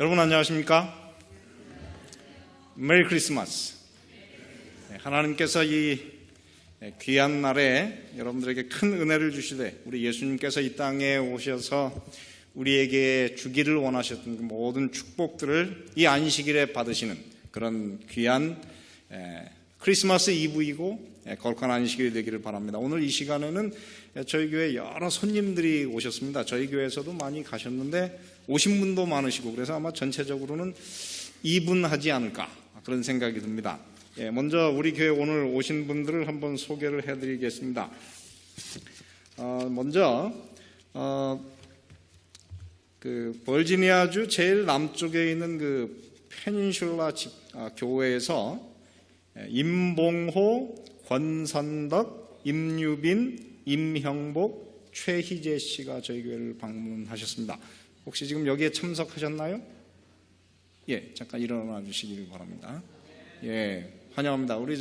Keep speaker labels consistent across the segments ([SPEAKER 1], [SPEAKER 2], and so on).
[SPEAKER 1] 여러분 안녕하십니까? 메리 크리스마스. 하나님께서 이 귀한 날에 여러분들에게 큰 은혜를 주시되 우리 예수님께서 이 땅에 오셔서 우리에게 주기를 원하셨던 그 모든 축복들을 이 안식일에 받으시는 그런 귀한 크리스마스 이브이고 거룩한 안식일이 되기를 바랍니다. 오늘 이 시간에는 저희 교회 여러 손님들이 오셨습니다. 저희 교회에서도 많이 가셨는데 오신 분도 많으시고 그래서 아마 전체적으로는 2분 하지 않을까 그런 생각이 듭니다. 먼저 우리 교회 오늘 오신 분들을 한번 소개를 해드리겠습니다. 먼저 그 버지니아주 제일 남쪽에 있는 그 페닌슐라 교회에서 임봉호, 권선덕, 임유빈, 임형복, 최희재 씨가 저희 교회를 방문하셨습니다. 혹시 지금 여기에 참석하셨나요? 잠깐 일어나 주시기를 바랍니다. 환영합니다. 우리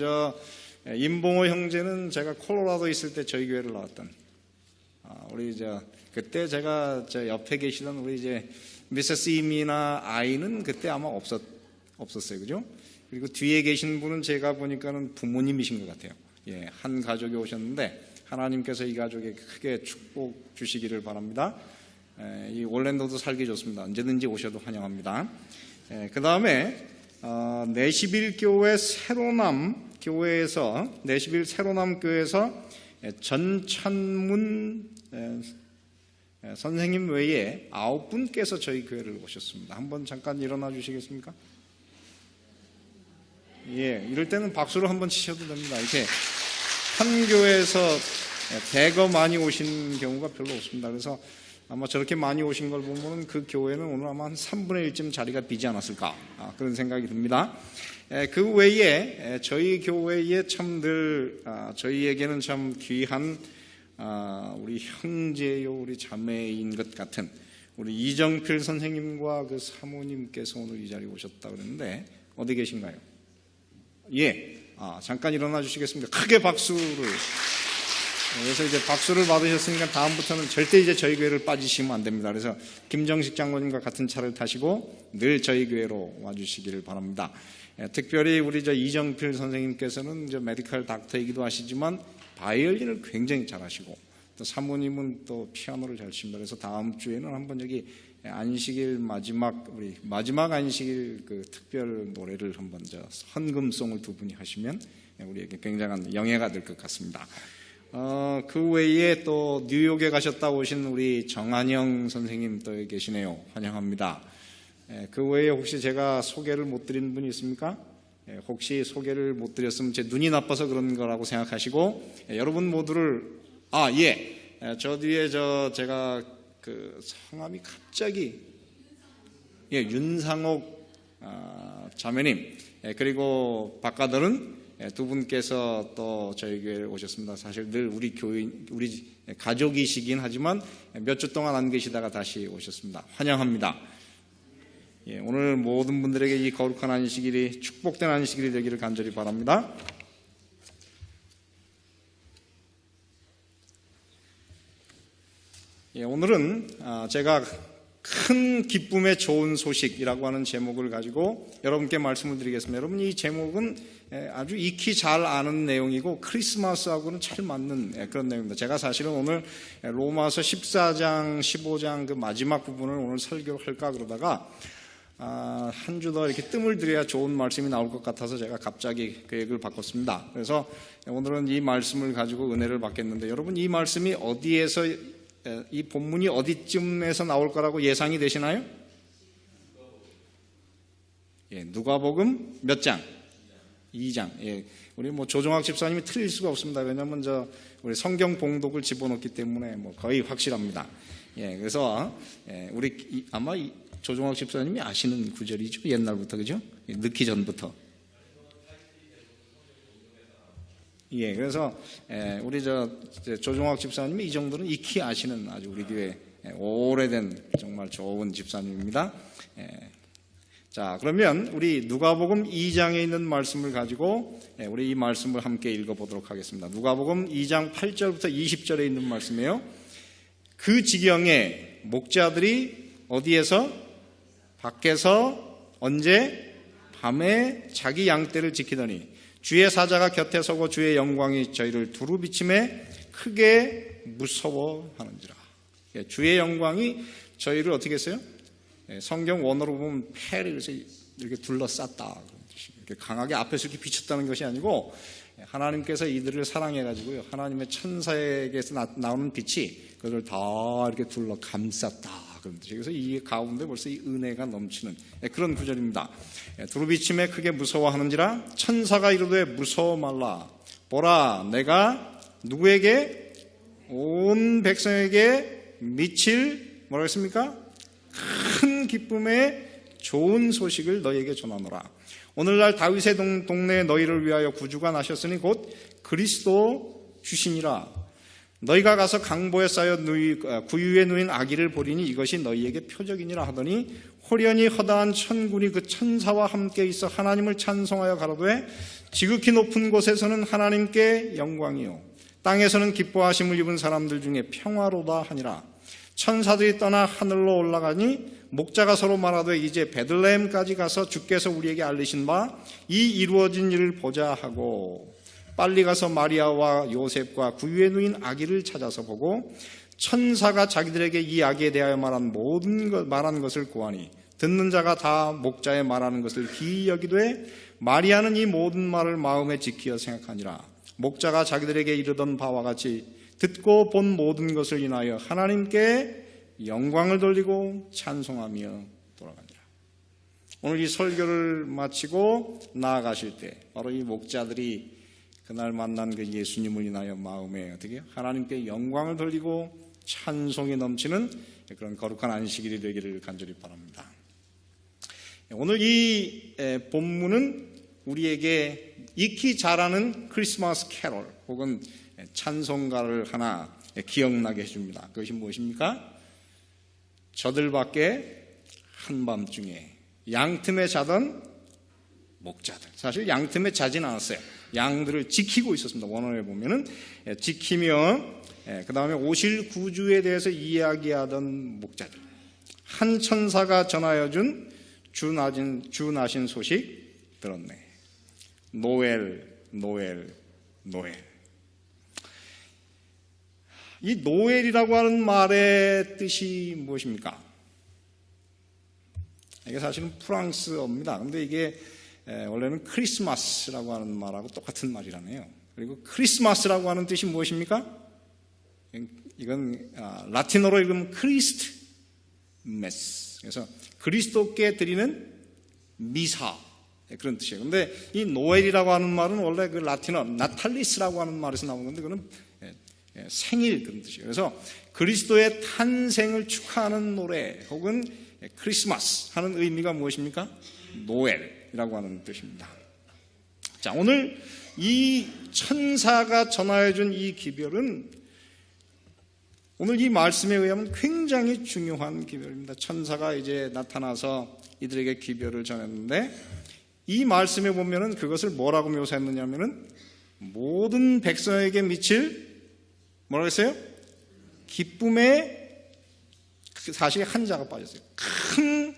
[SPEAKER 1] 임봉호 형제는 제가 콜로라도 있을 때 저희 교회를 나왔던 우리 그때 제가 옆에 계시던 우리 미세스 임이나 아이는 그때 아마 없었어요. 그죠? 그리고 뒤에 계신 분은 제가 보니까는 부모님이신 것 같아요. 한 가족이 오셨는데 하나님께서 이 가족에 크게 축복 주시기를 바랍니다. 이 올랜도도 살기 좋습니다. 언제든지 오셔도 환영합니다. 그 다음에 내시빌 교회 새로남 교회에서 내시빌 새로남 교회에서 전찬문 선생님 외에 9분께서 저희 교회를 오셨습니다. 한번 잠깐 일어나 주시겠습니까? 이럴 때는 박수를 한번 치셔도 됩니다. 이렇게 한 교회에서 대거 많이 오신 경우가 별로 없습니다. 그래서 아마 저렇게 많이 오신 걸 보면 그 교회는 오늘 아마 한 3분의 1쯤 자리가 비지 않았을까 그런 생각이 듭니다. 그 외에 저희 교회에 참 늘 저희에게는 참 귀한 우리 형제요 우리 자매인 것 같은 우리 이정필 선생님과 그 사모님께서 오늘 이 자리에 오셨다 그랬는데 어디 계신가요? 잠깐 일어나 주시겠습니까? 크게 박수를. 그래서 이제 박수를 받으셨으니까 다음부터는 절대 이제 저희 교회를 빠지시면 안 됩니다. 그래서 김정식 장로님과 같은 차를 타시고 늘 저희 교회로 와주시기를 바랍니다. 특별히 우리 이정필 선생님께서는 메디컬 닥터이기도 하시지만 바이올린을 굉장히 잘하시고 또 사모님은 또 피아노를 잘 치십니다. 그래서 다음 주에는 한번 여기 안식일 우리 마지막 안식일 그 특별 노래를 한번 헌금송을 두 분이 하시면 우리에게 굉장한 영예가 될 것 같습니다. 그 외에 또 뉴욕에 가셨다 오신 우리 정한영 선생님 또 계시네요. 환영합니다. 그 외에 혹시 제가 소개를 못 드린 분이 있습니까? 혹시 소개를 못 드렸으면 제 눈이 나빠서 그런 거라고 생각하시고 여러분 모두를 저 뒤에 제가 그 성함이 갑자기 윤상옥 자매님 그리고 바깥들은 두 분께서 또 저희 교회에 오셨습니다. 사실 늘 우리 가족이시긴 하지만 몇 주 동안 안 계시다가 다시 오셨습니다. 환영합니다. 오늘 모든 분들에게 이 거룩한 안식일이 축복된 안식일이 되기를 간절히 바랍니다. 오늘은 제가 큰 기쁨의 좋은 소식이라고 하는 제목을 가지고 여러분께 말씀을 드리겠습니다. 여러분 이 제목은 아주 익히 잘 아는 내용이고 크리스마스하고는 잘 맞는 그런 내용입니다. 제가 사실은 오늘 로마서 14장 15장 그 마지막 부분을 오늘 설교를 할까 그러다가 한 주 더 이렇게 뜸을 들여야 좋은 말씀이 나올 것 같아서 제가 갑자기 계획을 바꿨습니다. 그래서 오늘은 이 말씀을 가지고 은혜를 받겠는데 여러분 이 말씀이 어디에서 이 본문이 어디쯤에서 나올 거라고 예상이 되시나요? 누가복음 몇 장? 2장. 우리 조종학 집사님이 틀릴 수가 없습니다. 왜냐하면 우리 성경 봉독을 집어넣기 때문에 거의 확실합니다. 그래서 우리 아마 조종학 집사님이 아시는 구절이죠. 옛날부터 그죠? 늦기 전부터. 그래서 우리 조종학 집사님이 이 정도는 익히 아시는 아주 우리 교회 오래된 정말 좋은 집사님입니다. 자, 그러면 우리 누가복음 2장에 있는 말씀을 가지고 우리 이 말씀을 함께 읽어보도록 하겠습니다. 누가복음 2장 8절부터 20절에 있는 말씀이에요. 그 지경에 목자들이 어디에서? 밖에서 언제? 밤에 자기 양떼를 지키더니 주의 사자가 곁에 서고 주의 영광이 저희를 두루 비침에 크게 무서워하는지라. 주의 영광이 저희를 어떻게 했어요? 성경 원어로 보면 패를 이렇게 둘러쌌다. 이렇게 강하게 앞에서 이렇게 비쳤다는 것이 아니고 하나님께서 이들을 사랑해가지고요. 하나님의 천사에게서 나오는 빛이 그들을 다 이렇게 둘러 감쌌다. 그래서 이 가운데 벌써 이 은혜가 넘치는 그런 구절입니다. 두루 비침에 크게 무서워하는지라 천사가 이르되 무서워 말라. 보라 내가 누구에게? 온 백성에게 미칠 뭐라고 했습니까? 큰 기쁨의 좋은 소식을 너희에게 전하노라. 오늘날 다윗의 동네에 너희를 위하여 구주가 나셨으니 곧 그리스도 주시니라. 너희가 가서 강보에 쌓여 구유에 누인 아기를 보리니 이것이 너희에게 표적이니라 하더니 호련히 허다한 천군이 그 천사와 함께 있어 하나님을 찬송하여 가로되 지극히 높은 곳에서는 하나님께 영광이요 땅에서는 기뻐하심을 입은 사람들 중에 평화로다 하니라. 천사들이 떠나 하늘로 올라가니 목자가 서로 말하되 이제 베들레헴까지 가서 주께서 우리에게 알리신 바 이 이루어진 일을 보자 하고 빨리 가서 마리아와 요셉과 구유에 누인 아기를 찾아서 보고 천사가 자기들에게 이 아기에 대하여 말한 것을 고하니 듣는 자가 다 목자의 말하는 것을 기이 여기되 마리아는 이 모든 말을 마음에 지키어 생각하니라. 목자가 자기들에게 이르던 바와 같이 듣고 본 모든 것을 인하여 하나님께 영광을 돌리고 찬송하며 돌아가니라. 오늘 이 설교를 마치고 나아가실 때 바로 이 목자들이 그날 만난 그 예수님을 인하여 마음에 어떻게 하나님께 영광을 돌리고 찬송이 넘치는 그런 거룩한 안식일이 되기를 간절히 바랍니다. 오늘 이 본문은 우리에게 익히 잘하는 크리스마스 캐롤 혹은 찬송가를 하나 기억나게 해줍니다. 그것이 무엇입니까? 저들밖에 한밤중에 양틈에 자던 목자들. 사실 양틈에 자진 않았어요. 양들을 지키고 있었습니다. 원어에 보면은 지키며 그 다음에 오실 구주에 대해서 이야기하던 목자들. 한 천사가 전하여 준 주 나신 소식 들었네. 노엘, 노엘, 노엘. 이 노엘이라고 하는 말의 뜻이 무엇입니까? 이게 사실은 프랑스어입니다. 그런데 이게 원래는 크리스마스라고 하는 말하고 똑같은 말이라네요. 그리고 크리스마스라고 하는 뜻이 무엇입니까? 이건 라틴어로 읽으면 크리스트 메스. 그래서 그리스도께 드리는 미사 그런 뜻이에요. 그런데 이 노엘이라고 하는 말은 원래 그 라틴어 나탈리스라고 하는 말에서 나온 건데 그거는 생일 그런 뜻이에요. 그래서 그리스도의 탄생을 축하하는 노래 혹은 크리스마스 하는 의미가 무엇입니까? 노엘이라고 하는 뜻입니다. 자, 오늘 이 천사가 전하여준 이 기별은 오늘 이 말씀에 의하면 굉장히 중요한 기별입니다. 천사가 이제 나타나서 이들에게 기별을 전했는데 이 말씀에 보면은 그것을 뭐라고 묘사했느냐면은 모든 백성에게 미칠 뭐라고 했어요? 기쁨의 사실 한자가 빠졌어요. 큰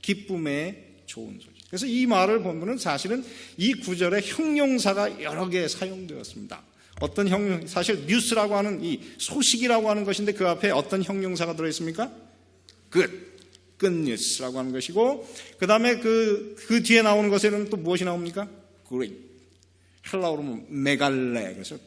[SPEAKER 1] 기쁨의 좋은 소식. 그래서 이 말을 보면은 사실은 이 구절에 형용사가 여러 개 사용되었습니다. 어떤 형용, 사실 뉴스라고 하는 이 소식이라고 하는 것인데 그 앞에 어떤 형용사가 들어있습니까? good news라고 하는 것이고 그 다음에 그 뒤에 나오는 것에는 또 무엇이 나옵니까? great. 헬라어로 보면 메갈레. 그래서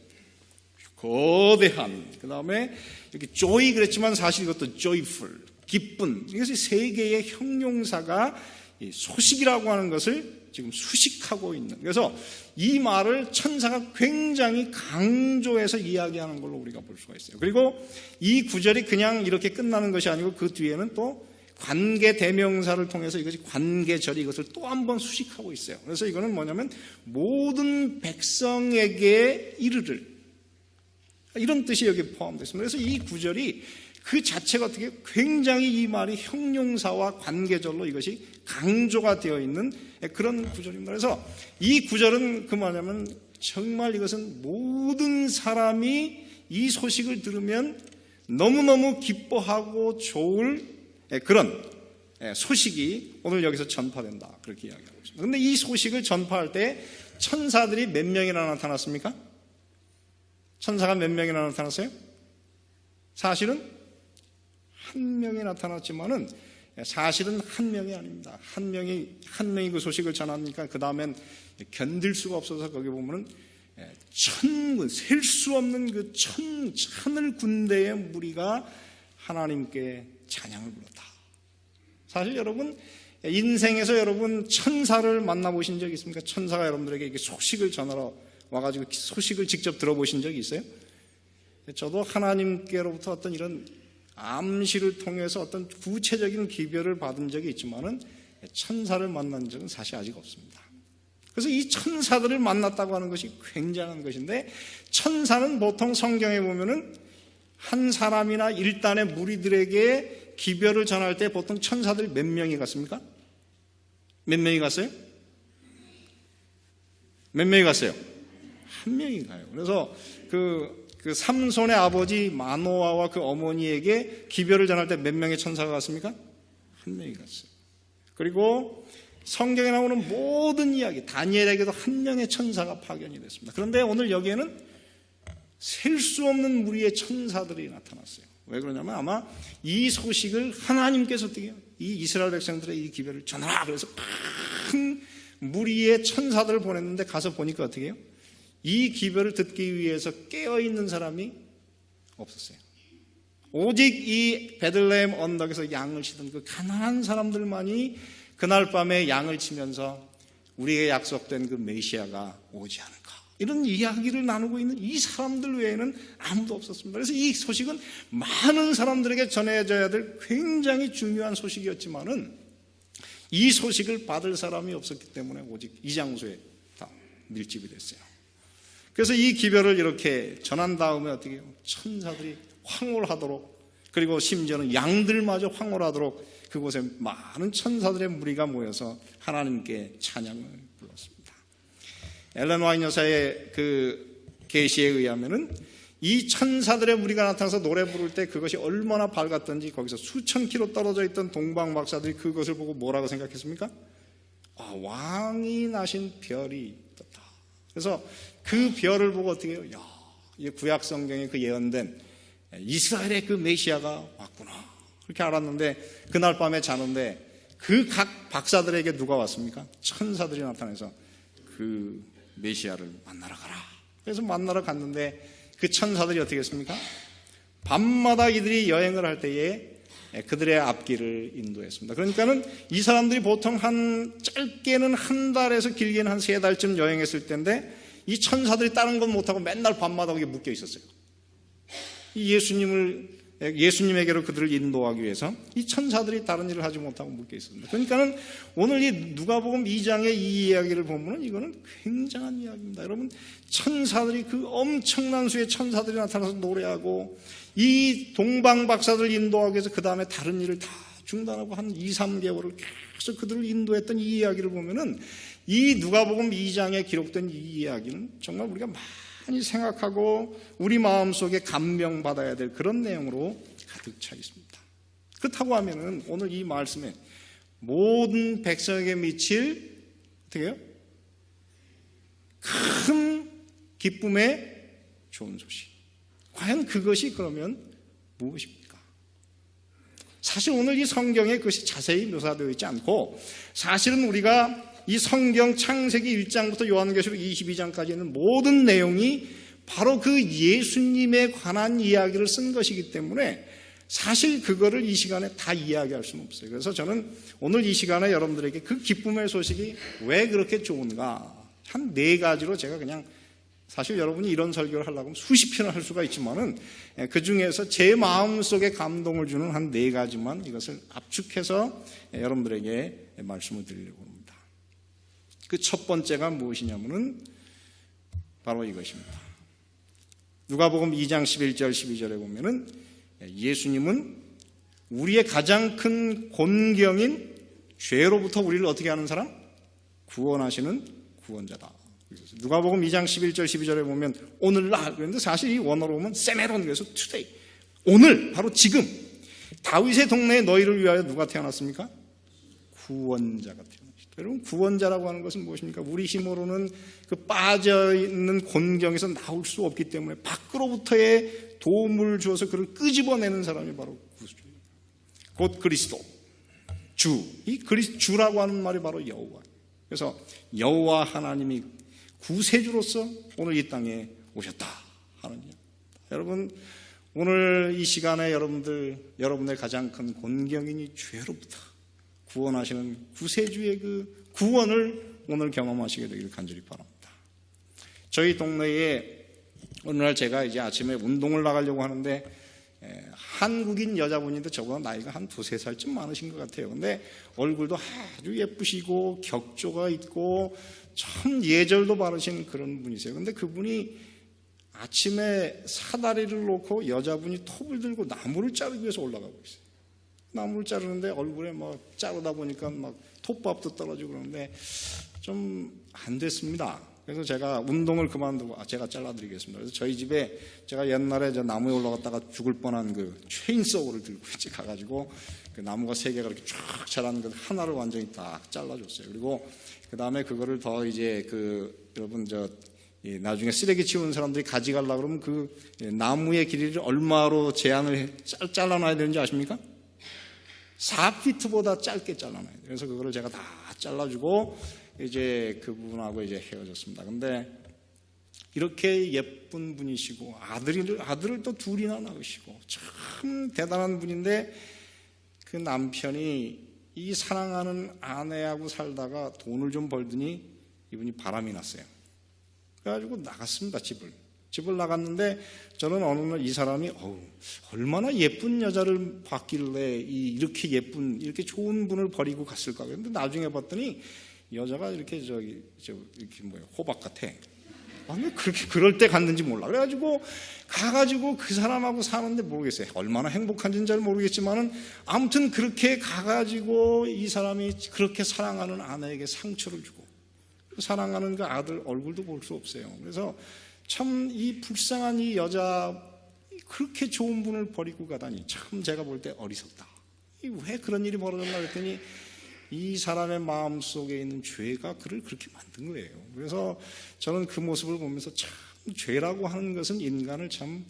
[SPEAKER 1] 거대한. 그 다음에 이렇게 joy 그랬지만 사실 이것도 joyful. 기쁜. 이것이 세 개의 형용사가 이 소식이라고 하는 것을 지금 수식하고 있는. 그래서 이 말을 천사가 굉장히 강조해서 이야기하는 걸로 우리가 볼 수가 있어요. 그리고 이 구절이 그냥 이렇게 끝나는 것이 아니고 그 뒤에는 또 관계 대명사를 통해서 이것이 관계절이 이것을 또 한 번 수식하고 있어요. 그래서 이거는 뭐냐면 모든 백성에게 이르를 이런 뜻이 여기 포함되어 있습니다. 그래서 이 구절이 그 자체가 어떻게 굉장히 이 말이 형용사와 관계절로 이것이 강조가 되어 있는 그런 구절입니다. 그래서 이 구절은 그 뭐냐면 정말 이것은 모든 사람이 이 소식을 들으면 너무너무 기뻐하고 좋을 그런 소식이 오늘 여기서 전파된다, 그렇게 이야기하고 있습니다. 그런데 이 소식을 전파할 때 천사들이 몇 명이나 나타났습니까? 천사가 몇 명이나 나타났어요? 사실은 한 명이 나타났지만은 사실은 한 명이 아닙니다. 한 명이 그 소식을 전하니까 그 다음엔 견딜 수가 없어서 거기 보면은 셀 수 없는 그 하늘 군대의 무리가 하나님께 찬양을 불렀다. 사실 여러분 인생에서 여러분 천사를 만나보신 적 있습니까? 천사가 여러분들에게 이렇게 소식을 전하러 와가지고 소식을 직접 들어보신 적이 있어요? 저도 하나님께로부터 어떤 이런 암시를 통해서 어떤 구체적인 기별을 받은 적이 있지만은 천사를 만난 적은 사실 아직 없습니다. 그래서 이 천사들을 만났다고 하는 것이 굉장한 것인데, 천사는 보통 성경에 보면은 한 사람이나 일단의 무리들에게 기별을 전할 때 보통 천사들이 몇 명이 갔습니까? 몇 명이 갔어요? 몇 명이 갔어요? 한 명이 가요. 그래서 그 삼손의 아버지 마노아와 그 어머니에게 기별을 전할 때 몇 명의 천사가 갔습니까? 한 명이 갔어요. 그리고 성경에 나오는 모든 이야기, 다니엘에게도 한 명의 천사가 파견이 됐습니다. 그런데 오늘 여기에는 셀 수 없는 무리의 천사들이 나타났어요. 왜 그러냐면 아마 이 소식을 하나님께서 어떻게 해요? 이 이스라엘 백성들의 이 기별을 전하라, 그래서 큰 무리의 천사들을 보냈는데 가서 보니까 어떻게 해요? 이 기별을 듣기 위해서 깨어있는 사람이 없었어요. 오직 이 베들레헴 언덕에서 양을 치던 그 가난한 사람들만이 그날 밤에 양을 치면서 우리에게 약속된 그 메시아가 오지 않을까, 이런 이야기를 나누고 있는 이 사람들 외에는 아무도 없었습니다. 그래서 이 소식은 많은 사람들에게 전해져야 될 굉장히 중요한 소식이었지만은 이 소식을 받을 사람이 없었기 때문에 오직 이 장소에 다 밀집이 됐어요. 그래서 이 기별을 이렇게 전한 다음에 어떻게 해요? 천사들이 황홀하도록, 그리고 심지어는 양들마저 황홀하도록 그곳에 많은 천사들의 무리가 모여서 하나님께 찬양을 불렀습니다. 엘렌 화이트 여사의 그 계시에 의하면은 이 천사들의 무리가 나타나서 노래 부를 때 그것이 얼마나 밝았던지 거기서 수천 킬로 떨어져 있던 동방 박사들이 그것을 보고 뭐라고 생각했습니까? 왕이 나신 별이 떴다. 그래서 그 별을 보고 어떻게 해요? 이 구약 성경에 그 예언된 이스라엘의 그 메시아가 왔구나, 그렇게 알았는데 그날 밤에 자는데 그 각 박사들에게 누가 왔습니까? 천사들이 나타나서 그 메시아를 만나러 가라. 그래서 만나러 갔는데 그 천사들이 어떻게 했습니까? 밤마다 이들이 여행을 할 때에 그들의 앞길을 인도했습니다. 그러니까는 이 사람들이 보통 짧게는 한 달에서 길게는 한 3달쯤 여행했을 텐데 이 천사들이 다른 건 못하고 맨날 밤마다 거기 묶여 있었어요. 예수님에게로 그들을 인도하기 위해서 이 천사들이 다른 일을 하지 못하고 묶여 있습니다. 그러니까는 오늘 이 누가복음 2장의 이 이야기를 보면은 이거는 굉장한 이야기입니다. 여러분, 천사들이 그 엄청난 수의 천사들이 나타나서 노래하고 이 동방 박사들 인도하기 위해서 그 다음에 다른 일을 다 중단하고 한 2-3개월을 계속 그들을 인도했던 이 이야기를 보면은 이 누가복음 2장에 기록된 이 이야기는 정말 우리가 많이 생각하고 우리 마음속에 감명받아야 될 그런 내용으로 가득 차 있습니다. 그렇다고 하면은 오늘 이 말씀에 모든 백성에게 미칠 어떻게 해요? 큰 기쁨의 좋은 소식. 과연 그것이 그러면 무엇입니까? 사실 오늘 이 성경에 그것이 자세히 묘사되어 있지 않고, 사실은 우리가 이 성경 창세기 1장부터 요한계시록 22장까지 있는 모든 내용이 바로 그 예수님에 관한 이야기를 쓴 것이기 때문에 사실 그거를 이 시간에 다 이야기할 수는 없어요. 그래서 저는 오늘 이 시간에 여러분들에게 그 기쁨의 소식이 왜 그렇게 좋은가, 한 4가지로 제가 그냥, 사실 여러분이 이런 설교를 하려고 하면 수십 편을 할 수가 있지만은 그 중에서 제 마음속에 감동을 주는 한 4가지만 이것을 압축해서 여러분들에게 말씀을 드리려고 합니다. 그 첫 번째가 무엇이냐면은 바로 이것입니다. 누가복음 2장 11절 12절에 보면은 예수님은 우리의 가장 큰 곤경인 죄로부터 우리를 어떻게 하는 사람? 구원하시는 구원자다. 누가복음 2장 11절 12절에 보면 오늘날, 그런데 사실 이 원어로 보면 세메론, 그래서 today, 오늘, 바로 지금 다윗의 동네에 너희를 위하여 누가 태어났습니까? 구원자가 태어나셨다. 여러분, 구원자라고 하는 것은 무엇입니까? 우리 힘으로는 그 빠져있는 곤경에서 나올 수 없기 때문에 밖으로부터의 도움을 주어서 그를 끄집어내는 사람이 바로 구주예요. 곧 그리스도, 주. 이 주라고 하는 말이 바로 여호와. 그래서 여호와 하나님이 구세주로서 오늘 이 땅에 오셨다 하는 이야기. 여러분, 오늘 이 시간에 여러분의 가장 큰 곤경이니 죄로부터 구원하시는 구세주의 그 구원을 오늘 경험하시게 되기를 간절히 바랍니다. 저희 동네에 어느 날 제가 이제 아침에 운동을 나가려고 하는데 한국인 여자분인데 저보다 나이가 한 2-3살쯤 많으신 것 같아요. 근데 얼굴도 아주 예쁘시고 격조가 있고 참 예절도 바르신 그런 분이세요. 근데 그분이 아침에 사다리를 놓고 여자분이 톱을 들고 나무를 자르기 위해서 올라가고 있어요. 나무를 자르는데 얼굴에 막 자르다 보니까 막 톱밥도 떨어지고 그러는데 좀 안 됐습니다. 그래서 제가 운동을 그만두고 제가 잘라드리겠습니다. 그래서 저희 집에 제가 옛날에 저 나무에 올라갔다가 죽을 뻔한 그 체인소우를 들고 이제 가가지고 그 나무가 3개가 이렇게 쫙 자라는 것 하나를 완전히 딱 잘라줬어요. 그리고 그 다음에 그거를 더 이제 여러분 나중에 쓰레기 치우는 사람들이 가져가려고 그러면 그 나무의 길이를 얼마로 제한을 잘라놔야 되는지 아십니까? 4피트보다 짧게 잘라놔야 돼요. 그래서 그거를 제가 다 잘라주고 이제 그분하고 이제 헤어졌습니다. 근데 이렇게 예쁜 분이시고 아들을 또 2이나 낳으시고 참 대단한 분인데 그 남편이 이 사랑하는 아내하고 살다가 돈을 좀 벌더니 이분이 바람이 났어요. 그래가지고 나갔습니다. 집을 나갔는데 저는 어느 날 이 사람이 얼마나 예쁜 여자를 봤길래 이렇게 예쁜 이렇게 좋은 분을 버리고 갔을까. 그런데 나중에 봤더니 여자가 이렇게 이렇게 호박 같아. 왜 그렇게 그럴 때 갔는지 몰라. 그래가지고 가가지고 그 사람하고 사는데 모르겠어요. 얼마나 행복한지는 잘 모르겠지만은 아무튼 그렇게 가가지고 이 사람이 그렇게 사랑하는 아내에게 상처를 주고 사랑하는 그 아들 얼굴도 볼 수 없어요. 그래서 참 이 불쌍한 이 여자 그렇게 좋은 분을 버리고 가다니 참 제가 볼 때 어리석다. 왜 그런 일이 벌어졌나 그랬더니 이 사람의 마음속에 있는 죄가 그를 그렇게 만든 거예요. 그래서 저는 그 모습을 보면서 참 죄라고 하는 것은 인간을 참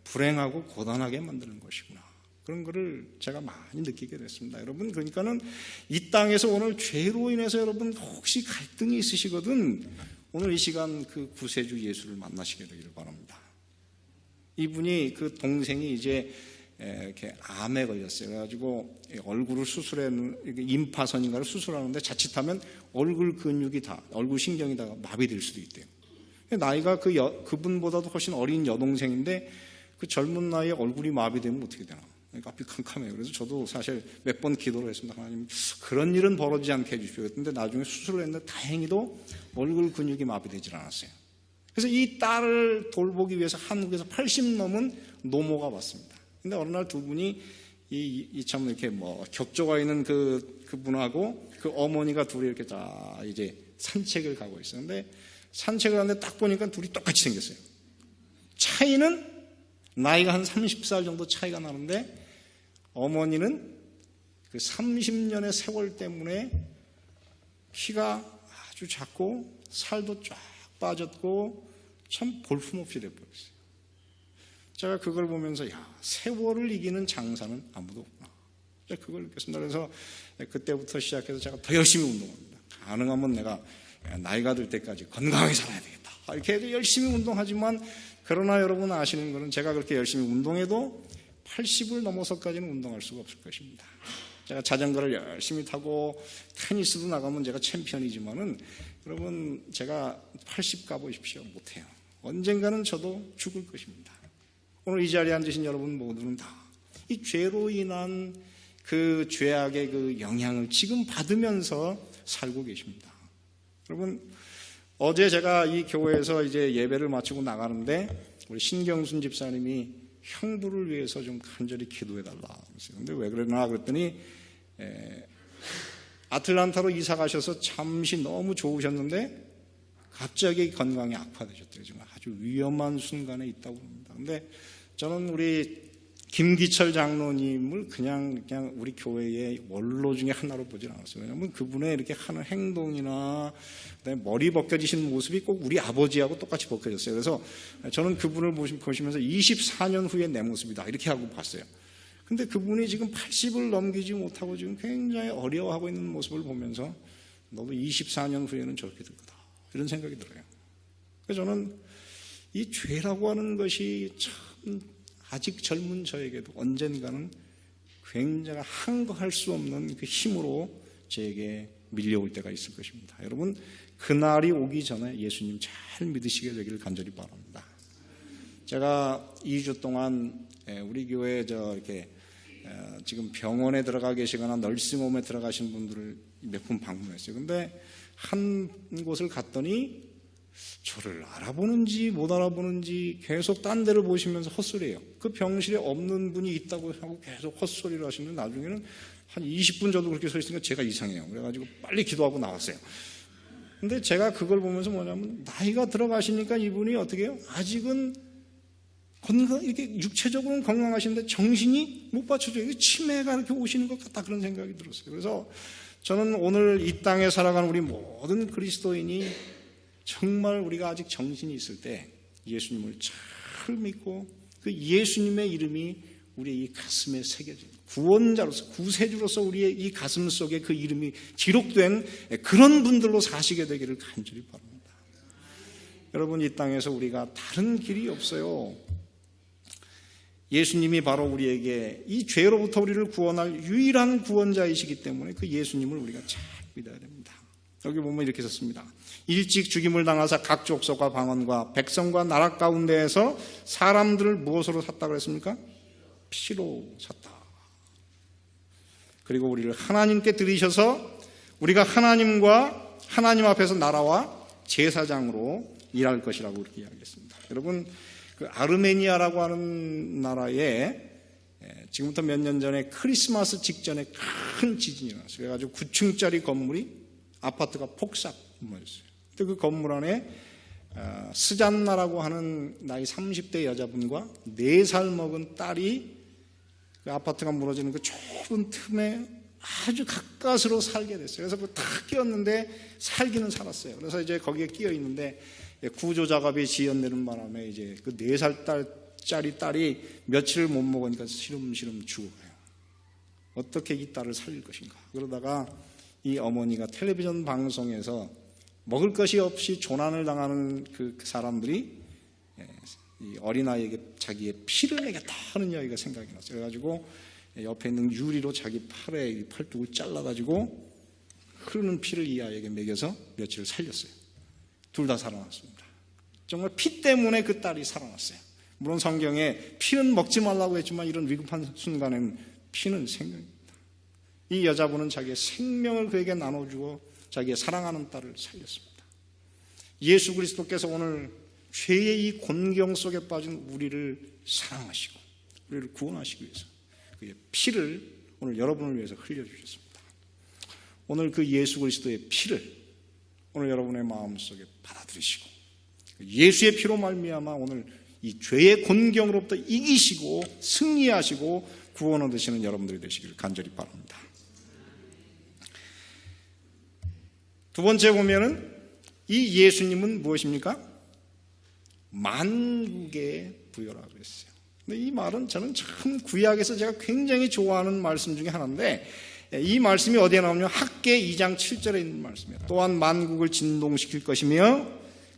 [SPEAKER 1] 불행하고 고단하게 만드는 것이구나. 그런 거를 제가 많이 느끼게 됐습니다. 여러분, 그러니까는 이 땅에서 오늘 죄로 인해서 여러분 혹시 갈등이 있으시거든 오늘 이 시간 그 구세주 예수를 만나시게 되기를 바랍니다. 이분이 그 동생이 이제 이렇게 암에 걸렸어요. 그래가지고 얼굴을 임파선인가를 수술하는데 자칫하면 얼굴 근육이 얼굴 신경이 다 마비될 수도 있대요. 나이가 그분보다도 훨씬 어린 여동생인데 그 젊은 나이에 얼굴이 마비되면 어떻게 되나. 앞이 캄캄해요. 그래서 저도 사실 몇 번 기도를 했습니다. 하나님, 그런 일은 벌어지지 않게 해주십시오. 그런데 나중에 수술을 했는데 다행히도 얼굴 근육이 마비되질 않았어요. 그래서 이 딸을 돌보기 위해서 한국에서 80 넘은 노모가 왔습니다. 근데 어느 날 두 분이 참 이렇게 격조가 있는 그분하고 그 어머니가 둘이 이렇게 다 이제 산책을 가고 있었는데 산책을 하는데 딱 보니까 둘이 똑같이 생겼어요. 차이는 나이가 한 30살 정도 차이가 나는데 어머니는 그 30년의 세월 때문에 키가 아주 작고 살도 쫙 빠졌고 참 볼품없이 돼버렸어요. 제가 그걸 보면서 세월을 이기는 장사는 아무도 없구나. 제가 그걸 느꼈습니다. 그래서 그때부터 시작해서 제가 더 열심히 운동합니다. 가능하면 내가 나이가 들 때까지 건강하게 살아야 되겠다. 이렇게 해서 열심히 운동하지만 그러나 여러분 아시는 것은 제가 그렇게 열심히 운동해도 80을 넘어서까지는 운동할 수가 없을 것입니다. 제가 자전거를 열심히 타고 테니스도 나가면 제가 챔피언이지만은 여러분 제가 80 가보십시오. 못해요. 언젠가는 저도 죽을 것입니다. 오늘 이 자리에 앉으신 여러분 모두는 다 이 죄로 인한 그 죄악의 그 영향을 지금 받으면서 살고 계십니다. 여러분 어제 제가 이 교회에서 이제 예배를 마치고 나가는데 우리 신경순 집사님이 형부를 위해서 좀 간절히 기도해달라. 그런데 왜 그러나 그랬더니 아틀란타로 이사 가셔서 잠시 너무 좋으셨는데 갑자기 건강이 악화되셨대요. 지금 아주 위험한 순간에 있다고 합니다. 그런데 저는 우리 김기철 장로님을 그냥 우리 교회의 원로 중에 하나로 보진 않았어요. 왜냐하면 그분의 이렇게 하는 행동이나 그다음에 머리 벗겨지신 모습이 꼭 우리 아버지하고 똑같이 벗겨졌어요. 그래서 저는 그분을 보시면서 24년 후에 내 모습이다 이렇게 하고 봤어요. 근데 그분이 지금 80을 넘기지 못하고 지금 굉장히 어려워하고 있는 모습을 보면서 너도 24년 후에는 저렇게 될 거다 이런 생각이 들어요. 그래서 저는 이 죄라고 하는 것이 참 아직 젊은 저에게도 언젠가는 굉장히 항거할 수 없는 그 힘으로 저에게 밀려올 때가 있을 것입니다. 여러분, 그날이 오기 전에 예수님 잘 믿으시게 되기를 간절히 바랍니다. 제가 2주 동안 우리 교회에 이렇게 지금 병원에 들어가 계시거나 널싱홈에 들어가신 분들을 몇 분 방문했어요. 근데 한 곳을 갔더니 저를 알아보는지 못 알아보는지 계속 딴 데를 보시면서 헛소리해요. 그 병실에 없는 분이 있다고 하고 계속 헛소리를 하시는데 나중에는 한 20분 정도 그렇게 서 있으니까 제가 이상해요. 그래가지고 빨리 기도하고 나왔어요. 근데 제가 그걸 보면서 뭐냐면 나이가 들어가시니까 이분이 어떻게 해요? 아직은 이렇게 육체적으로는 건강하신데 정신이 못 받쳐줘요. 치매가 이렇게 오시는 것 같다 그런 생각이 들었어요. 그래서 저는 오늘 이 땅에 살아가는 우리 모든 그리스도인이 정말 우리가 아직 정신이 있을 때 예수님을 잘 믿고 그 예수님의 이름이 우리의 이 가슴에 새겨진 구원자로서 구세주로서 우리의 이 가슴 속에 그 이름이 기록된 그런 분들로 사시게 되기를 간절히 바랍니다. 여러분, 이 땅에서 우리가 다른 길이 없어요. 예수님이 바로 우리에게 이 죄로부터 우리를 구원할 유일한 구원자이시기 때문에 그 예수님을 우리가 잘 믿어야 됩니다. 여기 보면 이렇게 썼습니다. 일찍 죽임을 당하사 각 족속과 방언과 백성과 나라 가운데에서 사람들을 무엇으로 샀다고 그랬습니까? 피로 샀다. 그리고 우리를 하나님께 드리셔서 우리가 하나님과 하나님 앞에서 나라와 제사장으로 일할 것이라고 그렇게 이야기했습니다. 여러분, 그 아르메니아라고 하는 나라에 지금부터 몇 년 전에 크리스마스 직전에 큰 지진이 났어요. 그래가지고 9층짜리 건물이 아파트가 폭삭했어요. 그 건물 안에 스잔나라고 하는 나이 30대 여자분과 4살 먹은 딸이 그 아파트가 무너지는 그 좁은 틈에 아주 가까스로 살게 됐어요. 그래서 그 탁 끼었는데 살기는 살았어요. 그래서 이제 거기에 끼어 있는데 구조 작업이 지연되는 바람에 이제 그 4살짜리 딸이 며칠을 못 먹으니까 시름시름 죽어가요. 어떻게 이 딸을 살릴 것인가. 그러다가 이 어머니가 텔레비전 방송에서 먹을 것이 없이 조난을 당하는 그 사람들이 이 어린아이에게 자기의 피를 내겠다 하는 이야기가 생각이 났어요. 그래가지고 옆에 있는 유리로 자기 팔뚝을 잘라가지고 흐르는 피를 이 아이에게 먹여서 며칠을 살렸어요. 둘 다 살아났습니다. 정말 피 때문에 그 딸이 살아났어요. 물론 성경에 피는 먹지 말라고 했지만 이런 위급한 순간에는 피는 생명입니다. 이 여자분은 자기의 생명을 그에게 나눠주어 자기의 사랑하는 딸을 살렸습니다. 예수 그리스도께서 오늘 죄의 이 곤경 속에 빠진 우리를 사랑하시고 우리를 구원하시기 위해서 그의 피를 오늘 여러분을 위해서 흘려주셨습니다. 오늘 그 예수 그리스도의 피를 오늘 여러분의 마음속에 받아들이시고 예수의 피로 말미암아 오늘 이 죄의 곤경으로부터 이기시고 승리하시고 구원 얻으시는 여러분들이 되시기를 간절히 바랍니다. 두 번째 보면은 이 예수님은 무엇입니까? 만국의 부여라고 했어요. 근데 이 말은 저는 참 구약에서 제가 굉장히 좋아하는 말씀 중에 하나인데 이 말씀이 어디에 나오냐면 학개 2장 7절에 있는 말씀이에요. 또한 만국을 진동시킬 것이며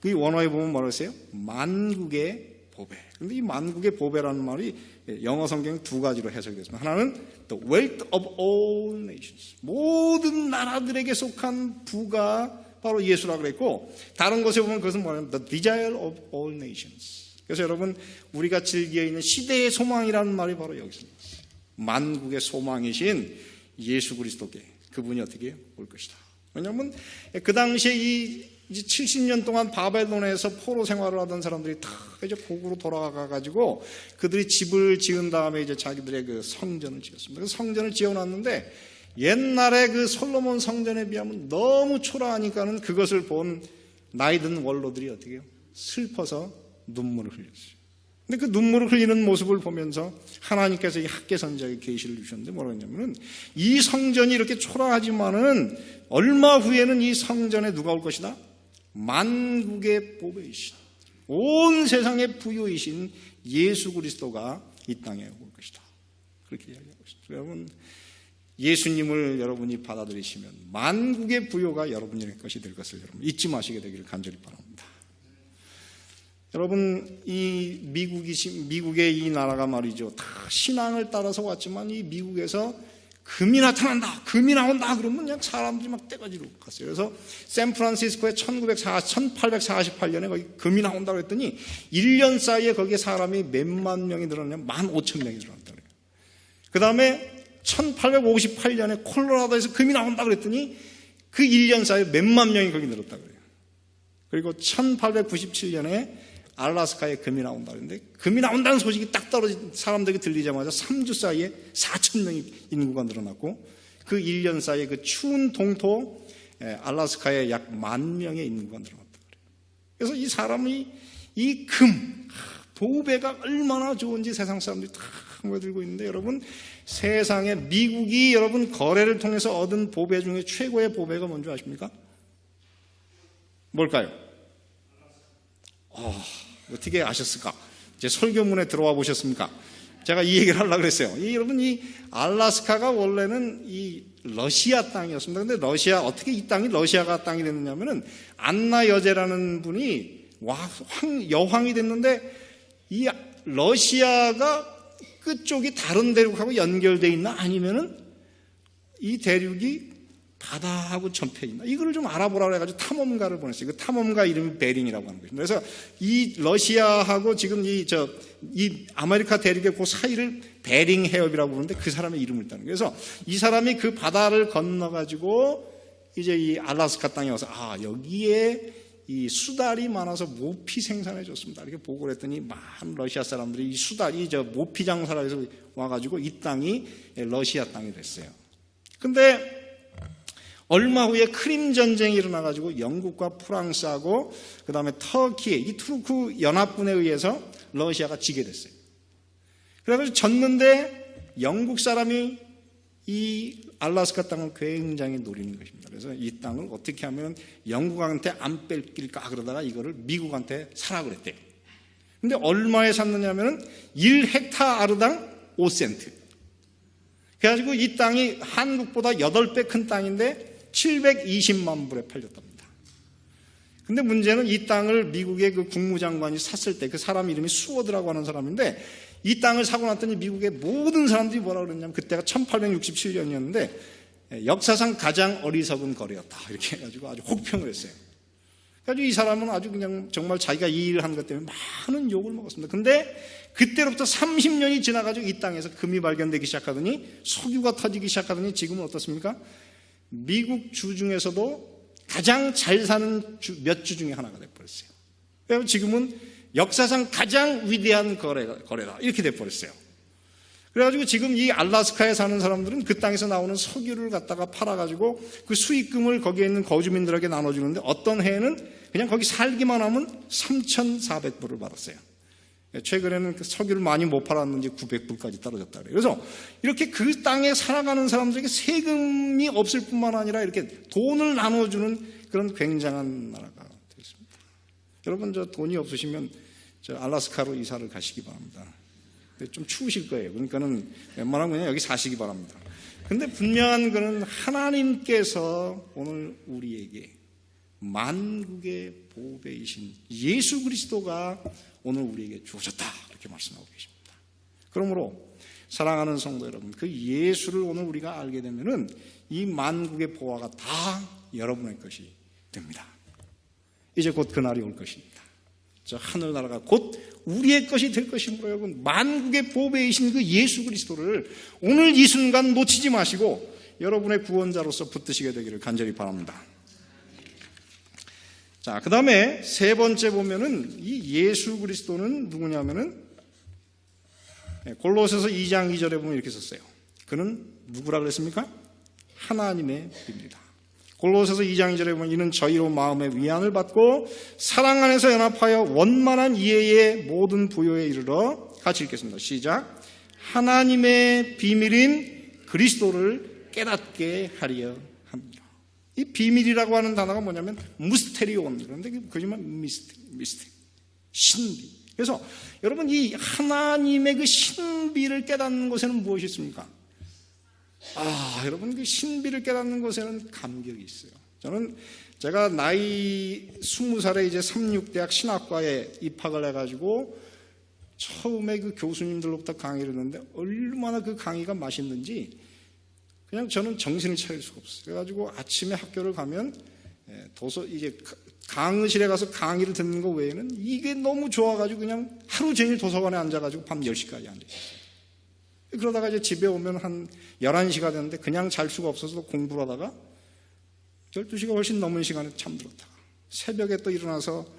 [SPEAKER 1] 그 원어에 보면 뭐라고 했어요? 만국의 보배. 그런데 이 만국의 보배라는 말이 영어 성경 두 가지로 해석됐습니다. 하나는 the wealth of all nations. 모든 나라들에게 속한 부가 바로 예수라고 그랬고 다른 곳에 보면 그것은 뭐냐면 the desire of all nations. 그래서 여러분 우리가 즐겨 있는 시대의 소망이라는 말이 바로 여기서 나왔어요. 만국의 소망이신 예수 그리스도께 그분이 어떻게 올 것이다. 왜냐하면 그 당시에 이 70년 동안 바벨론에서 포로 생활을 하던 사람들이 다 이제 고국으로 돌아가가지고 그들이 집을 지은 다음에 이제 자기들의 그 성전을 지었습니다. 그 성전을 지어놨는데 옛날에 그 솔로몬 성전에 비하면 너무 초라하니까는 그것을 본 나이든 원로들이 어떻게 해요? 슬퍼서 눈물을 흘렸어요. 근데 그 눈물을 흘리는 모습을 보면서 하나님께서 이 학개 선지자에게 계시를 주셨는데 뭐라고 했냐면은 이 성전이 이렇게 초라하지만은 얼마 후에는 이 성전에 누가 올 것이다? 만국의 보배이신 온 세상의 부유이신 예수 그리스도가 이 땅에 올 것이다. 그렇게 이야기하고 있습니다. 여러분, 예수님을 여러분이 받아들이시면 만국의 부요가 여러분의 것이 될 것을 여러분 잊지 마시게 되기를 간절히 바랍니다. 여러분, 이 미국의 이 나라가 말이죠. 다 신앙을 따라서 왔지만 이 미국에서 금이 나타난다, 금이 나온다 그러면 그냥 사람들이 막 떼가지로 갔어요. 그래서 샌프란시스코에 1848년에 거기 금이 나온다고 했더니 1년 사이에 거기에 사람이 몇만 명이 늘어나냐? 15,000명이 늘어났다 그래요. 그 다음에 1858년에 콜로라도에서 금이 나온다 그랬더니 그 1년 사이에 몇만 명이 거기 늘었다 그래요. 그리고 1897년에 알래스카에 금이 나온다 그랬는데 금이 나온다는 소식이 딱 떨어진 사람들이 들리자마자 3주 사이에 4,000명이 인구가 늘어났고 그 1년 사이에 그 추운 동토 알래스카에 약 10,000명의 인구가 늘어났다 그래요. 그래서 이 사람이 이 금, 보배가 얼마나 좋은지 세상 사람들이 다 모여들고 있는데 여러분 세상에 미국이 여러분 거래를 통해서 얻은 보배 중에 최고의 보배가 뭔지 아십니까? 뭘까요? 어떻게 아셨을까? 제 설교문에 들어와 보셨습니까? 제가 이 얘기를 하려고 그랬어요. 여러분, 이 알래스카가 원래는 이 러시아 땅이었습니다. 근데 어떻게 이 땅이 러시아가 땅이 됐느냐면은 안나 여제라는 분이 여왕이 됐는데 이 러시아가 끝쪽이 다른 대륙하고 연결되어 있나 아니면은 이 대륙이 바다하고 접해 있나 이거를 좀 알아보라고 해가지고 탐험가를 보냈어요. 그 탐험가 이름이 베링이라고 하는 것입니다. 그래서 이 러시아하고 지금 이 아메리카 대륙의 그 사이를 베링 해협이라고 부르는데 그 사람의 이름을 따는 거예요. 그래서 이 사람이 그 바다를 건너가지고 이제 이 알래스카 땅에 와서 여기에 이 수달이 많아서 모피 생산해 줬습니다. 이렇게 보고를 했더니 많은 러시아 사람들이 이 수달이 모피 장사를 해서 와가지고 이 땅이 러시아 땅이 됐어요. 근데 얼마 후에 크림 전쟁이 일어나가지고 영국과 프랑스하고 그 다음에 터키, 이 투르크 연합군에 의해서 러시아가 지게 됐어요. 그래서 졌는데 영국 사람이 이 알래스카 땅을 굉장히 노리는 것입니다. 그래서 이 땅을 어떻게 하면 영국한테 안 뺏길까 그러다가 이거를 미국한테 사라 그랬대요. 근데 얼마에 샀느냐면은 1헥타르당 5센트. 그래가지고 이 땅이 한국보다 8배 큰 땅인데 720만 불에 팔렸답니다. 근데 문제는 이 땅을 미국의 그 국무장관이 샀을 때 그 사람 이름이 수워드라고 하는 사람인데 이 땅을 사고 났더니 미국의 모든 사람들이 뭐라고 그랬냐면 그때가 1867년이었는데 역사상 가장 어리석은 거래였다. 이렇게 해가지고 아주 혹평을 했어요. 그래가지고 이 사람은 아주 그냥 정말 자기가 이 일을 한 것 때문에 많은 욕을 먹었습니다. 근데 그때로부터 30년이 지나가지고 이 땅에서 금이 발견되기 시작하더니 석유가 터지기 시작하더니 지금은 어떻습니까? 미국 주 중에서도 가장 잘 사는 몇 주 중에 하나가 돼버렸어요. 그래서 지금은 역사상 가장 위대한 거래다 이렇게 돼버렸어요. 그래가지고 지금 이 알래스카에 사는 사람들은 그 땅에서 나오는 석유를 갖다가 팔아가지고 그 수익금을 거기에 있는 거주민들에게 나눠주는데 어떤 해에는 그냥 거기 살기만 하면 3,400불을 받았어요. 최근에는 그 석유를 많이 못 팔았는지 900불까지 떨어졌다 그래요. 그래서 이렇게 그 땅에 살아가는 사람들에게 세금이 없을 뿐만 아니라 이렇게 돈을 나눠주는 그런 굉장한 나라가 되었습니다. 여러분 돈이 없으시면 알래스카로 이사를 가시기 바랍니다. 좀 추우실 거예요. 그러니까는 웬만하면 그냥 여기 사시기 바랍니다. 근데 분명한 것은 하나님께서 오늘 우리에게 만국의 보배이신 예수 그리스도가 오늘 우리에게 주어졌다 이렇게 말씀하고 계십니다. 그러므로 사랑하는 성도 여러분, 그 예수를 오늘 우리가 알게 되면은 이 만국의 보화가 다 여러분의 것이 됩니다. 이제 곧 그날이 올 것입니다. 저 하늘나라가 곧 우리의 것이 될 것이므로 여러분 만국의 보배이신 그 예수 그리스도를 오늘 이 순간 놓치지 마시고 여러분의 구원자로서 붙드시게 되기를 간절히 바랍니다. 자, 그 다음에 세 번째 보면은 이 예수 그리스도는 누구냐면은 골로새서 2장 2절에 보면 이렇게 썼어요. 그는 누구라 그랬습니까? 하나님의 비입니다. 골로새서 2장 2절에 보면 이는 저희로 마음의 위안을 받고 사랑 안에서 연합하여 원만한 이해의 모든 부요에 이르러 같이 읽겠습니다. 시작. 하나님의 비밀인 그리스도를 깨닫게 하려 합니다. 이 비밀이라고 하는 단어가 뭐냐면 무스테리온, 그런데 그지만 미스테리, 신비. 그래서 여러분 이 하나님의 그 신비를 깨닫는 것에는 무엇이 있습니까? 여러분 그 신비를 깨닫는 것에는 감격이 있어요. 제가 나이 20살에 이제 삼육대학 신학과에 입학을 해가지고 처음에 그 교수님들로부터 강의를 했는데 얼마나 그 강의가 맛있는지 그냥 저는 정신을 차릴 수가 없어요. 그래가지고 아침에 학교를 가면 이제 강의실에 가서 강의를 듣는 거 외에는 이게 너무 좋아가지고 그냥 하루 종일 도서관에 앉아가지고 밤 10시까지 앉아있어요. 그러다가 이제 집에 오면 한 11시가 됐는데 그냥 잘 수가 없어서 공부를 하다가 12시가 훨씬 넘은 시간에 잠들었다가 새벽에 또 일어나서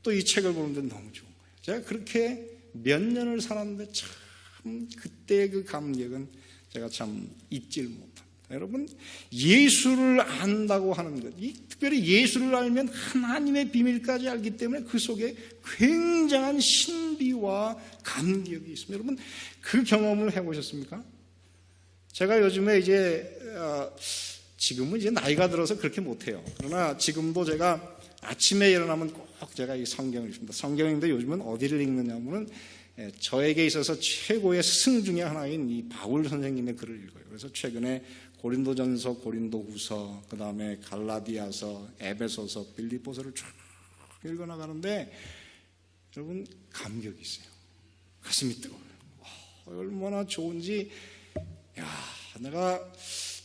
[SPEAKER 1] 또 이 책을 보는데 너무 좋은 거예요. 제가 그렇게 몇 년을 살았는데 참 그때의 그 감격은 제가 참 잊지를 못합니다. 여러분 예수를 안다고 하는 것, 특별히 예수를 알면 하나님의 비밀까지 알기 때문에 그 속에 굉장한 신비와 감격이 있습니다. 여러분 그 경험을 해보셨습니까? 제가 요즘에 이제 지금은 이제 나이가 들어서 그렇게 못해요. 그러나 지금도 제가 아침에 일어나면 꼭 제가 이 성경을 읽습니다. 성경인데 요즘은 어디를 읽느냐면은 저에게 있어서 최고의 스승 중에 하나인 이 바울 선생님의 글을 읽어요. 그래서 최근에 고린도전서, 고린도후서, 그 다음에 갈라디아서, 에베소서, 빌립보서를 쫙 읽어나가는데 여러분 감격이 있어요. 가슴이 뜨거워요. 얼마나 좋은지. 내가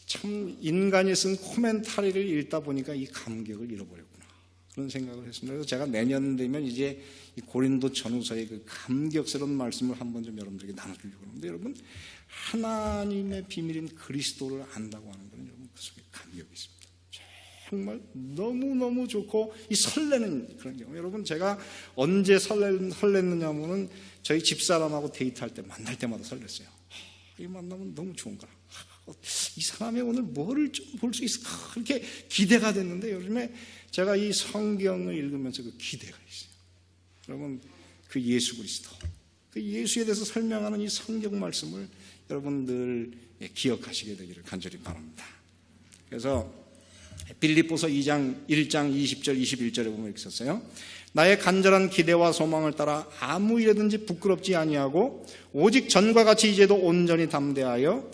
[SPEAKER 1] 참 인간이 쓴 코멘타리를 읽다 보니까 이 감격을 잃어버렸구나 그런 생각을 했습니다. 그래서 제가 내년 되면 이제 이 고린도 전후서의 그 감격스러운 말씀을 한번 좀 여러분들에게 나눠주려고 하는데 여러분 하나님의 비밀인 그리스도를 안다고 하는 것은 여러분 그 속에 감격이 있습니다. 정말 너무너무 좋고 이 설레는 그런 경우. 여러분 제가 언제 설렜느냐면은 저희 집사람하고 데이트할 때 만날 때마다 설렜어요. 이 만나면 너무 좋은가. 이 사람이 오늘 뭐를 좀 볼 수 있을까 그렇게 기대가 됐는데 요즘에 제가 이 성경을 읽으면서 그 기대가 있어요. 여러분 그 예수 그리스도, 그 예수에 대해서 설명하는 이 성경 말씀을 여러분들 기억하시게 되기를 간절히 바랍니다. 그래서 빌립보서 1장 20절 21절에 보면 이렇게 썼어요. 나의 간절한 기대와 소망을 따라 아무 일에든지 부끄럽지 아니하고 오직 전과 같이 이제도 온전히 담대하여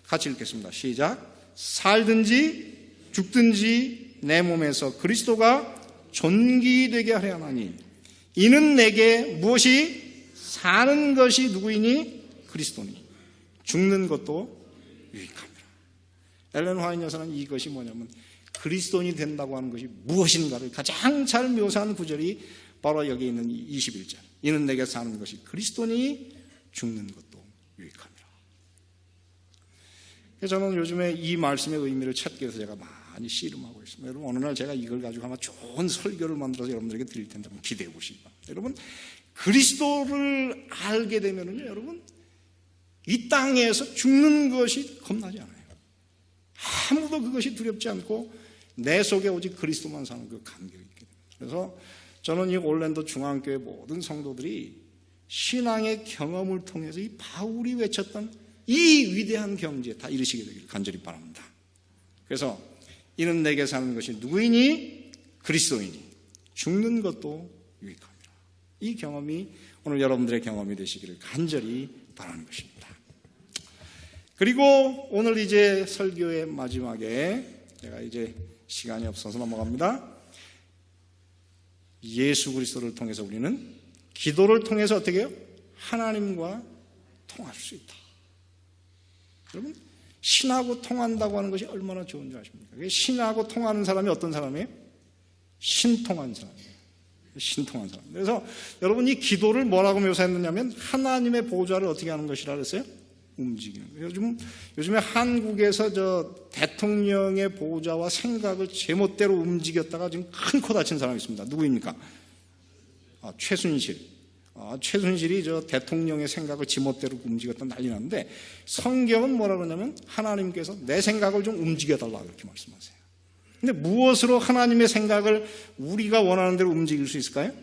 [SPEAKER 1] 같이 읽겠습니다. 시작. 살든지 죽든지 내 몸에서 그리스도가 존귀되게 하려 하나니 이는 내게 무엇이 사는 것이 누구이니 그리스도니 죽는 것도 유익함이라. 엘렌 화이트 여사는 이것이 뭐냐면 그리스도인이 된다고 하는 것이 무엇인가를 가장 잘 묘사하는 구절이 바로 여기 있는 21절. 이는 내게 사는 것이 그리스도니 죽는 것도 유익함이라. 그래서 저는 요즘에 이 말씀의 의미를 찾기 위해서 제가 많이 씨름하고 있습니다. 여러분 어느 날 제가 이걸 가지고 아마 좋은 설교를 만들어서 여러분들에게 드릴 텐데 한번 기대해 보시기 바랍니다. 여러분 그리스도를 알게 되면은요, 여러분 이 땅에서 죽는 것이 겁나지 않아요. 아무도 그것이 두렵지 않고 내 속에 오직 그리스도만 사는 그 감격이 있게 됩니다. 그래서 저는 이 올랜도 중앙교회 모든 성도들이 신앙의 경험을 통해서 이 바울이 외쳤던 이 위대한 경지에 다 이르시게 되기를 간절히 바랍니다. 그래서 이는 내게 사는 것이 누구이니 그리스도이니 죽는 것도 유익함이라. 이 경험이 오늘 여러분들의 경험이 되시기를 간절히 바라는 것입니다. 그리고 오늘 이제 설교의 마지막에 제가 이제 시간이 없어서 넘어갑니다. 예수 그리스도를 통해서 우리는 기도를 통해서 어떻게 해요? 하나님과 통할 수 있다. 여러분 신하고 통한다고 하는 것이 얼마나 좋은 줄 아십니까? 신하고 통하는 사람이 어떤 사람이에요? 신통한 사람이에요. 신통한 사람. 그래서 여러분 이 기도를 뭐라고 묘사했느냐면 하나님의 보좌를 어떻게 하는 것이라 그랬어요? 움직이는 거예요. 요즘에 한국에서 저 대통령의 보좌와 생각을 제멋대로 움직였다가 지금 큰 코 다친 사람이 있습니다. 누구입니까? 최순실. 최순실이 저 대통령의 생각을 지멋대로 움직였다 난리 났는데 성경은 뭐라 그러냐면 하나님께서 내 생각을 좀 움직여달라 그렇게 말씀하세요. 근데 무엇으로 하나님의 생각을 우리가 원하는 대로 움직일 수 있을까요?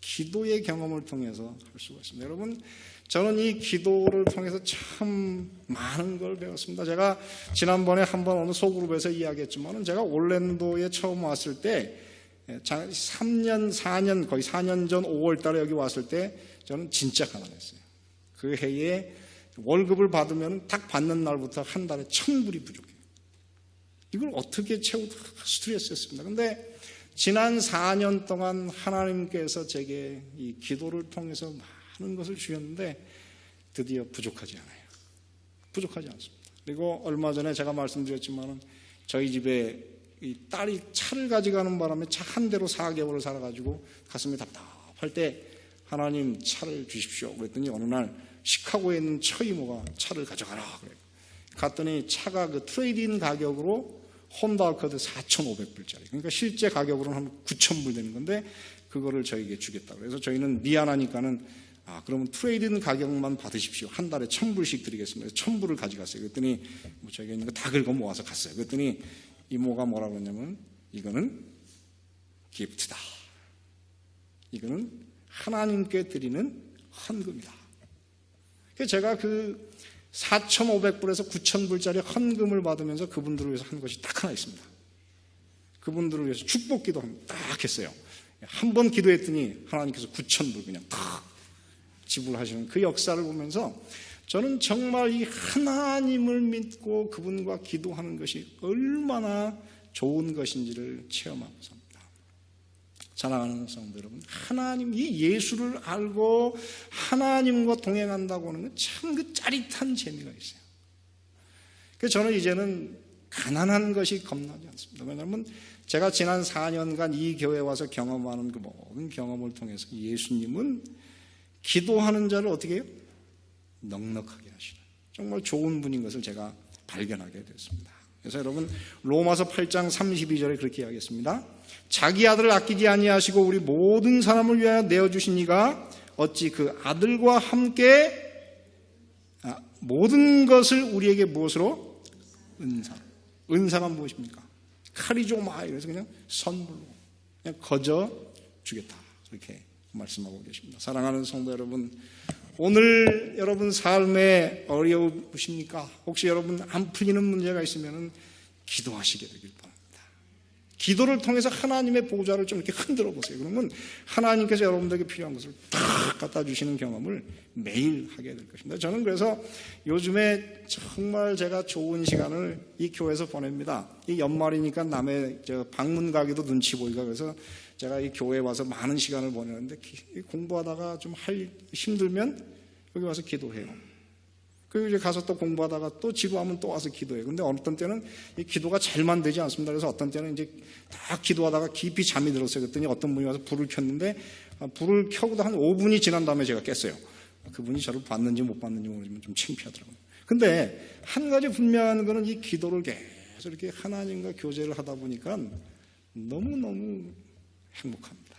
[SPEAKER 1] 기도의 경험을 통해서 할 수가 있습니다. 여러분, 저는 이 기도를 통해서 참 많은 걸 배웠습니다. 제가 지난번에 한번 어느 소그룹에서 이야기했지만, 제가 올랜도에 처음 왔을 때 3년, 4년, 거의 4년 전 5월 달에 여기 왔을 때 저는 진짜 가난했어요. 그 해에 월급을 받으면 딱 받는 날부터 한 달에 1,000불이 부족해요. 이걸 어떻게 채우고 스트레스였습니다. 근데 지난 4년 동안 하나님께서 제게 이 기도를 통해서 많은 것을 주셨는데 드디어 부족하지 않아요. 부족하지 않습니다. 그리고 얼마 전에 제가 말씀드렸지만 저희 집에 이 딸이 차를 가져가는 바람에 차 한 대로 4개월을 살아가지고 가슴이 답답할 때 하나님 차를 주십시오. 그랬더니 어느 날 시카고에 있는 처이모가 차를 가져가라 그래요. 갔더니 차가 그 트레이드인 가격으로 혼다 아코드 4,500불짜리, 그러니까 실제 가격으로는 한 9,000불 되는 건데 그거를 저에게 주겠다. 그래서 저희는 미안하니까는 그러면 트레이드인 가격만 받으십시오. 한 달에 1,000불씩 드리겠습니다. 1,000불을 가져갔어요. 그랬더니 저희가 있는 거 다 긁어 모아서 갔어요. 그랬더니 이모가 뭐라고 했냐면 이거는 기프트다. 이거는 하나님께 드리는 헌금이다. 그래서 제가 그 4,500불에서 9,000불짜리 헌금을 받으면서 그분들을 위해서 한 것이 딱 하나 있습니다. 그분들을 위해서 축복 기도 딱 했어요. 한 번 기도했더니 하나님께서 9,000불 그냥 딱 지불하시는 그 역사를 보면서 저는 정말 이 하나님을 믿고 그분과 기도하는 것이 얼마나 좋은 것인지를 체험하고 삽니다. 사랑하는 성도 여러분, 하나님, 이 예수를 알고 하나님과 동행한다고 하는 건 참 그 짜릿한 재미가 있어요. 그래서 저는 이제는 가난한 것이 겁나지 않습니다. 왜냐하면 제가 지난 4년간 이 교회에 와서 경험하는 그 모든 경험을 통해서 예수님은 기도하는 자를 어떻게 해요? 넉넉하게 하시는 정말 좋은 분인 것을 제가 발견하게 됐습니다. 그래서 여러분, 로마서 8장 32절에 그렇게 이야기했습니다. 자기 아들을 아끼지 아니하시고 우리 모든 사람을 위하여 내어주신 이가 어찌 그 아들과 함께 모든 것을 우리에게 무엇으로? 은사가 무엇입니까? 카리조마. 그래서 그냥 선물로 그냥 거저 주겠다. 그렇게 말씀하고 계십니다. 사랑하는 성도 여러분, 오늘 여러분 삶에 어려우십니까? 혹시 여러분 안 풀리는 문제가 있으면 기도하시게 되길 바랍니다. 기도를 통해서 하나님의 보좌를 좀 이렇게 흔들어 보세요. 그러면 하나님께서 여러분들에게 필요한 것을 딱 갖다 주시는 경험을 매일 하게 될 것입니다. 저는 그래서 요즘에 정말 제가 좋은 시간을 이 교회에서 보냅니다. 이 연말이니까 남의 방문 가기도 눈치 보이고, 그래서 제가 이 교회에 와서 많은 시간을 보내는데 공부하다가 좀 힘들면 여기 와서 기도해요. 그리고 이제 가서 또 공부하다가 또 지루하면 또 와서 기도해요. 근데 어떤 때는 이 기도가 잘만 되지 않습니다. 그래서 어떤 때는 이제 다 기도하다가 깊이 잠이 들었어요. 그랬더니 어떤 분이 와서 불을 켰는데 불을 켜고도 한 5분이 지난 다음에 제가 깼어요. 그분이 저를 봤는지 못 봤는지 모르지만 좀 창피하더라고요. 근데 한 가지 분명한 거는 이 기도를 계속 이렇게 하나님과 교제를 하다 보니까 너무너무 행복합니다.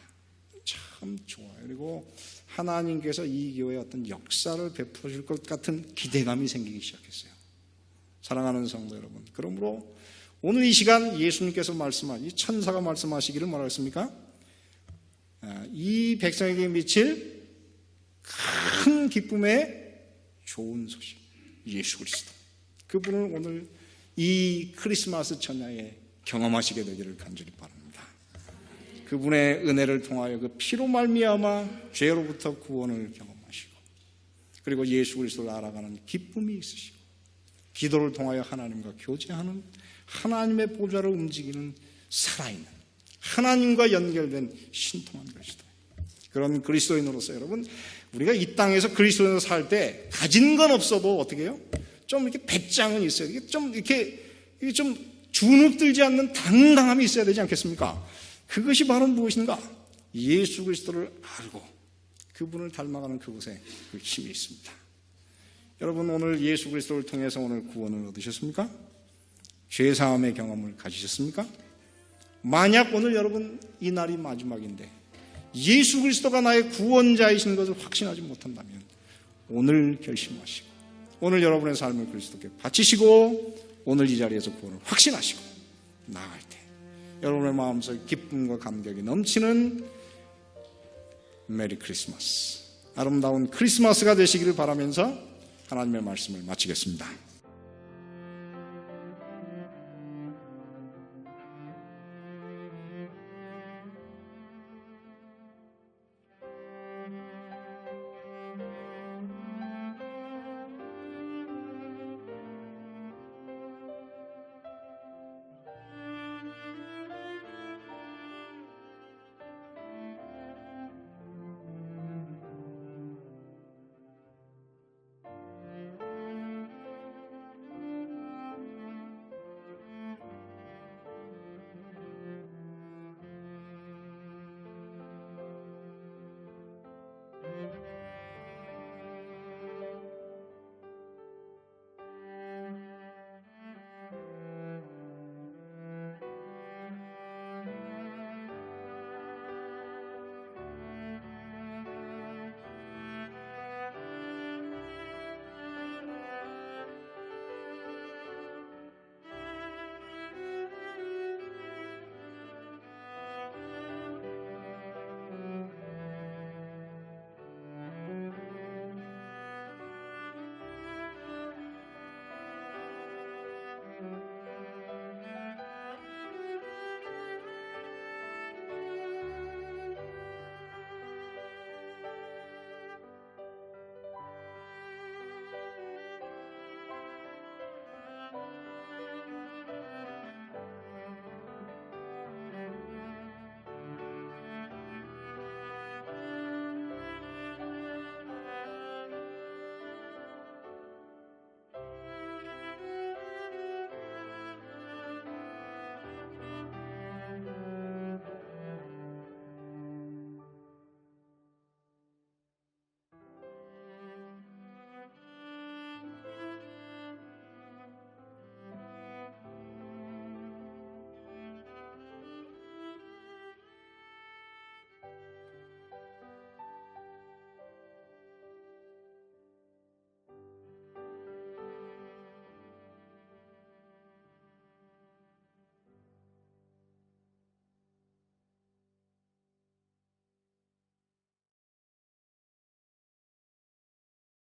[SPEAKER 1] 참 좋아요. 그리고 하나님께서 이 교회에 어떤 역사를 베풀어 줄 것 같은 기대감이 생기기 시작했어요. 사랑하는 성도 여러분, 그러므로 오늘 이 시간 예수님께서 이 천사가 말씀하시기를 뭐라고 했습니까? 이 백성에게 미칠 큰 기쁨의 좋은 소식, 예수 그리스도. 그분을 오늘 이 크리스마스 전야에 경험하시게 되기를 간절히 바랍니다. 그분의 은혜를 통하여 그 피로 말미암아 죄로부터 구원을 경험하시고, 그리고 예수 그리스도를 알아가는 기쁨이 있으시고, 기도를 통하여 하나님과 교제하는, 하나님의 보좌를 움직이는 살아있는, 하나님과 연결된 신통한 그리스도. 그런 그리스도인으로서 여러분, 우리가 이 땅에서 그리스도인으로 살 때 가진 건 없어도 어떻게 해요? 좀 이렇게 배짱은 있어요. 이게 좀 주눅들지 않는 당당함이 있어야 되지 않겠습니까? 그것이 바로 무엇인가? 예수 그리스도를 알고 그분을 닮아가는 그곳에 그 힘이 있습니다. 여러분, 오늘 예수 그리스도를 통해서 오늘 구원을 얻으셨습니까? 죄사함의 경험을 가지셨습니까? 만약 오늘 여러분 이 날이 마지막인데 예수 그리스도가 나의 구원자이신 것을 확신하지 못한다면 오늘 결심하시고 오늘 여러분의 삶을 그리스도께 바치시고 오늘 이 자리에서 구원을 확신하시고 나갈 때 여러분의 마음속에 기쁨과 감격이 넘치는 메리 크리스마스, 아름다운 크리스마스가 되시기를 바라면서 하나님의 말씀을 마치겠습니다.